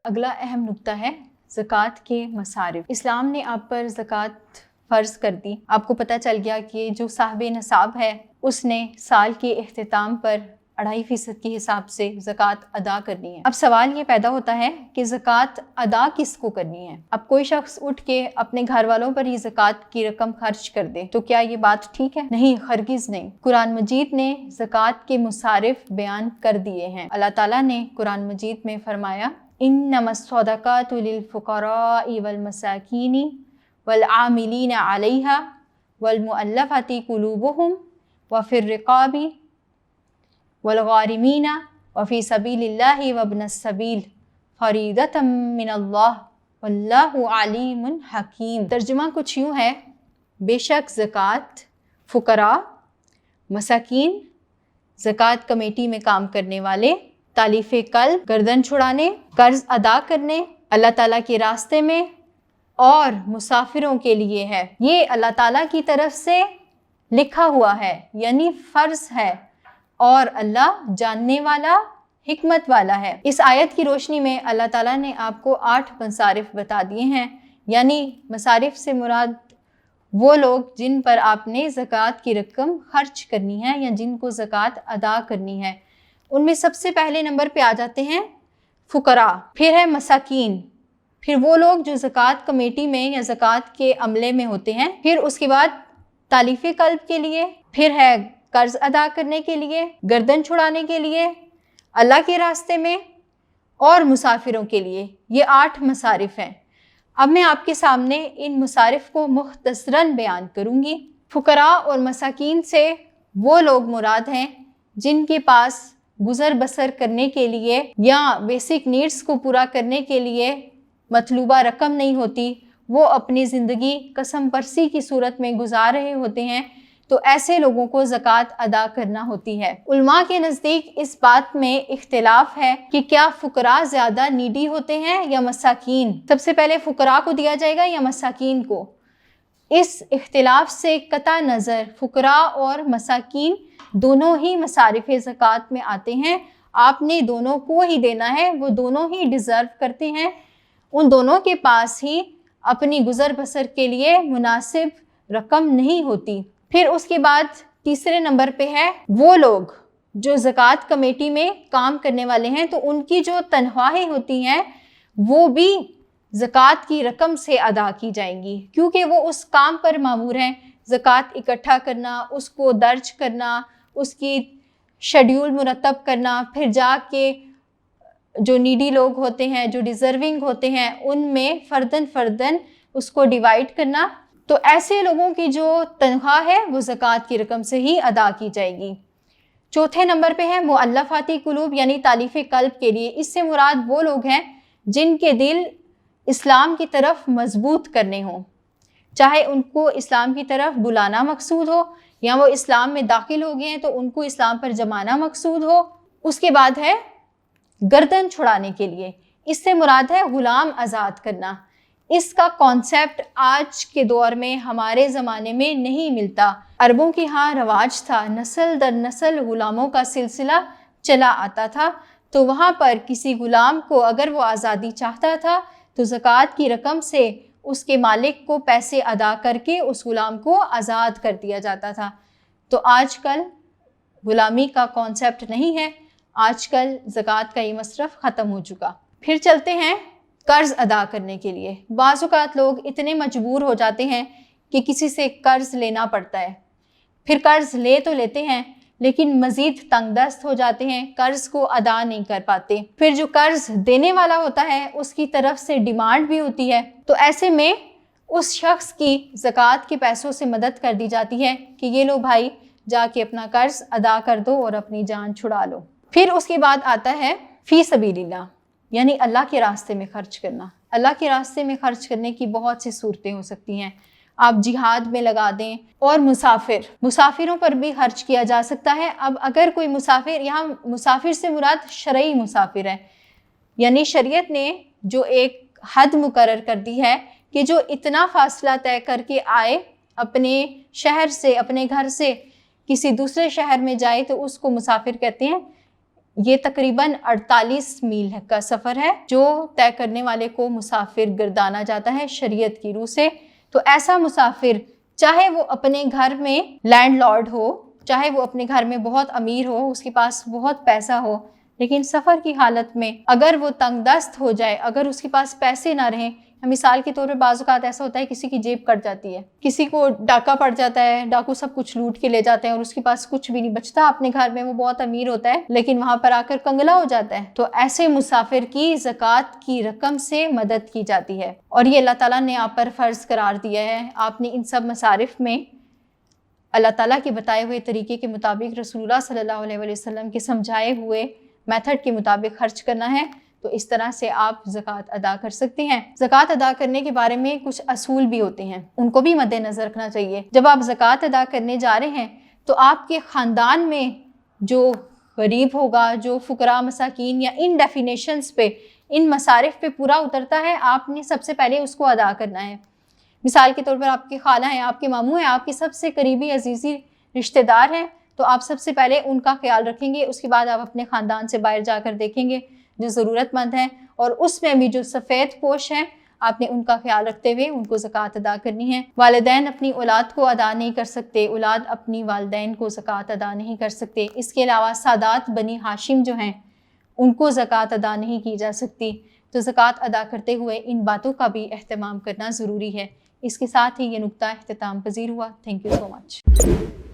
اگلا اہم نقطہ ہے زکوٰۃ کے مصارف۔ اسلام نے آپ پر زکوٰۃ فرض کر دی۔ آپ کو پتہ چل گیا کہ جو صاحب نصاب ہے اس نے سال کے اختتام پر 2.5% کے حساب سے زکوٰۃ ادا کرنی ہے۔ اب سوال یہ پیدا ہوتا ہے کہ زکوٰۃ ادا کس کو کرنی ہے؟ اب کوئی شخص اٹھ کے اپنے گھر والوں پر ہی زکوٰۃ کی رقم خرچ کر دے تو کیا یہ بات ٹھیک ہے؟ نہیں، ہرگز نہیں۔ قرآن مجید نے زکوٰۃ کے مصارف بیان کر دیے ہیں۔ اللہ تعالیٰ نے قرآن مجید میں فرمایا انما الصدقات للفقراء والمساکین والعاملین علیہا والمؤلفۃ قلوبہم وفی الرقاب والغارمین وفی سبیل اللہ وابن السبیل فریضۃ من اللہ واللہ علیم حکیم۔ ترجمہ کچھ یوں ہے، بے شک زکوٰۃ فقراء، مساکین، زکوٰۃ کمیٹی میں کام کرنے والے، تالیف قلب، گردن چھڑانے، قرض ادا کرنے اللہ تعالیٰ کے راستے میں اور مسافروں کے لیے ہے۔ یہ اللہ تعالیٰ کی طرف سے لکھا ہوا ہے، یعنی فرض ہے، اور اللہ جاننے والا، حکمت والا ہے۔ اس آیت کی روشنی میں اللہ تعالیٰ نے آپ کو 8 مصارف بتا دیے ہیں، یعنی مصارف سے مراد وہ لوگ جن پر آپ نے زکوٰۃ کی رقم خرچ کرنی ہے یا جن کو زکوٰۃ ادا کرنی ہے۔ ان میں سب سے پہلے نمبر پہ آ جاتے ہیں فقراء، پھر ہے مساکین، پھر وہ لوگ جو زکوٰۃ کمیٹی میں یا زکوٰۃ کے عملے میں ہوتے ہیں، پھر اس کے بعد تالیف قلب کے لیے، پھر ہے قرض ادا کرنے کے لیے، گردن چھڑانے کے لیے، اللہ کے راستے میں اور مسافروں کے لیے۔ یہ 8 مصارف ہیں۔ اب میں آپ کے سامنے ان مصارف کو مختصراً بیان کروں گی۔ فقراء اور مساکین سے وہ لوگ مراد ہیں جن کے پاس گزر بسر کرنے کے لیے یا بیسک نیڈز کو پورا کرنے کے لیے مطلوبہ رقم نہیں ہوتی، وہ اپنی زندگی قسم پرسی کی صورت میں گزار رہے ہوتے ہیں، تو ایسے لوگوں کو زکوٰۃ ادا کرنا ہوتی ہے۔ علماء کے نزدیک اس بات میں اختلاف ہے کہ کیا فقراء زیادہ نیڈی ہوتے ہیں یا مساکین؟ سب سے پہلے فقراء کو دیا جائے گا یا مساکین کو؟ اس اختلاف سے قطع نظر فقراء اور مساکین دونوں ہی مصارف زکوٰۃ میں آتے ہیں۔ آپ نے دونوں کو ہی دینا ہے، وہ دونوں ہی ڈیزرو کرتے ہیں، ان دونوں کے پاس ہی اپنی گزر بسر کے لیے مناسب رقم نہیں ہوتی۔ پھر اس کے بعد تیسرے نمبر پہ ہے وہ لوگ جو زکوٰۃ کمیٹی میں کام کرنے والے ہیں، تو ان کی جو تنخواہیں ہوتی ہیں وہ بھی زکوٰۃ کی رقم سے ادا کی جائیں گی، کیونکہ وہ اس کام پر مامور ہیں، زکوٰۃ اکٹھا کرنا، اس کو درج کرنا، اس کی شیڈیول مرتب کرنا، پھر جا کے جو نیڈی لوگ ہوتے ہیں، جو ڈیزرونگ ہوتے ہیں، ان میں فرداً فرداً اس کو ڈیوائڈ کرنا۔ تو ایسے لوگوں کی جو تنخواہ ہے وہ زکوٰۃ کی رقم سے ہی ادا کی جائے گی۔ چوتھے نمبر پہ ہے مؤلفاتی قلوب، یعنی تالیف قلب کے لیے۔ اس سے مراد وہ لوگ ہیں جن کے دل اسلام کی طرف مضبوط کرنے ہوں، چاہے ان کو اسلام کی طرف بلانا مقصود ہو یا وہ اسلام میں داخل ہو گئے ہیں تو ان کو اسلام پر جمانا مقصود ہو۔ اس کے بعد ہے گردن چھڑانے کے لیے، اس سے مراد ہے غلام آزاد کرنا۔ اس کا کانسیپٹ آج کے دور میں ہمارے زمانے میں نہیں ملتا۔ عربوں کے ہاں رواج تھا، نسل در نسل غلاموں کا سلسلہ چلا آتا تھا، تو وہاں پر کسی غلام کو اگر وہ آزادی چاہتا تھا تو زکوٰۃ کی رقم سے اس کے مالک کو پیسے ادا کر کے اس غلام کو آزاد کر دیا جاتا تھا۔ تو آج کل غلامی کا کانسیپٹ نہیں ہے، آج کل زکوٰۃ کا یہ مصرف ختم ہو چکا۔ پھر چلتے ہیں قرض ادا کرنے کے لیے۔ بعض اوقات لوگ اتنے مجبور ہو جاتے ہیں کہ کسی سے قرض لینا پڑتا ہے، پھر قرض لے تو لیتے ہیں لیکن مزید تنگ دست ہو جاتے ہیں، قرض کو ادا نہیں کر پاتے۔ پھر جو قرض دینے والا ہوتا ہے اس کی طرف سے ڈیمانڈ بھی ہوتی ہے، تو ایسے میں اس شخص کی زکوٰۃ کے پیسوں سے مدد کر دی جاتی ہے کہ یہ لو بھائی، جا کے اپنا قرض ادا کر دو اور اپنی جان چھڑا لو۔ پھر اس کے بعد آتا ہے فی سبیل اللہ، یعنی اللہ کے راستے میں خرچ کرنا۔ اللہ کے راستے میں خرچ کرنے کی بہت سی صورتیں ہو سکتی ہیں، آپ جہاد میں لگا دیں، اور مسافروں پر بھی خرچ کیا جا سکتا ہے۔ اب اگر کوئی مسافر، یہاں مسافر سے مراد شرعی مسافر ہے، یعنی شریعت نے جو ایک حد مقرر کر دی ہے کہ جو اتنا فاصلہ طے کر کے آئے اپنے شہر سے، اپنے گھر سے کسی دوسرے شہر میں جائے تو اس کو مسافر کہتے ہیں۔ یہ تقریباً 48 میل کا سفر ہے جو طے کرنے والے کو مسافر گردانا جاتا ہے شریعت کی روح سے۔ تو ایسا مسافر چاہے وہ اپنے گھر میں لینڈ لارڈ ہو، چاہے وہ اپنے گھر میں بہت امیر ہو، اس کے پاس بہت پیسہ ہو، لیکن سفر کی حالت میں اگر وہ تنگ دست ہو جائے، اگر اس کے پاس پیسے نہ رہیں، مثال کے طور پہ بعض اوقات ایسا ہوتا ہے کسی کی جیب کٹ جاتی ہے، کسی کو ڈاکہ پڑ جاتا ہے، ڈاکو سب کچھ لوٹ کے لے جاتے ہیں اور اس کے پاس کچھ بھی نہیں بچتا اپنے گھر میں، وہ بہت امیر ہوتا ہے لیکن وہاں پر آ کر کنگلا ہو جاتا ہے، تو ایسے مسافر کی زکوٰۃ کی رقم سے مدد کی جاتی ہے، اور یہ اللہ تعالیٰ نے آپ پر فرض قرار دیا ہے۔ آپ نے ان سب مصارف میں اللہ تعالیٰ کے بتائے ہوئے طریقے کے مطابق، رسول اللہ صلی اللہ علیہ وسلم کے سمجھائے ہوئے میتھڈ کے مطابق خرچ کرنا ہے، تو اس طرح سے آپ زکوٰۃ ادا کر سکتے ہیں۔ زکوٰۃ ادا کرنے کے بارے میں کچھ اصول بھی ہوتے ہیں، ان کو بھی مد نظر رکھنا چاہیے۔ جب آپ زکوٰۃ ادا کرنے جا رہے ہیں تو آپ کے خاندان میں جو غریب ہوگا، جو فقراء مساکین یا ان ڈیفینیشنز پہ، ان مصارف پہ پورا اترتا ہے، آپ نے سب سے پہلے اس کو ادا کرنا ہے۔ مثال کے طور پر آپ کی خالہ ہیں، آپ کے ماموں ہیں، آپ کے سب سے قریبی عزیزی رشتہ دار ہیں، تو آپ سب سے پہلے ان کا خیال رکھیں گے، اس کے بعد آپ اپنے خاندان سے باہر جا کر دیکھیں گے جو ضرورت مند ہیں، اور اس میں بھی جو سفید پوش ہیں آپ نے ان کا خیال رکھتے ہوئے ان کو زکوٰۃ ادا کرنی ہے۔ والدین اپنی اولاد کو ادا نہیں کر سکتے، اولاد اپنی والدین کو زکوٰۃ ادا نہیں کر سکتے۔ اس کے علاوہ سادات بنی ہاشم جو ہیں ان کو زکوٰۃ ادا نہیں کی جا سکتی، تو زکوٰۃ ادا کرتے ہوئے ان باتوں کا بھی اہتمام کرنا ضروری ہے۔ اس کے ساتھ ہی یہ نقطہ اختتام پذیر ہوا۔ Thank you so much.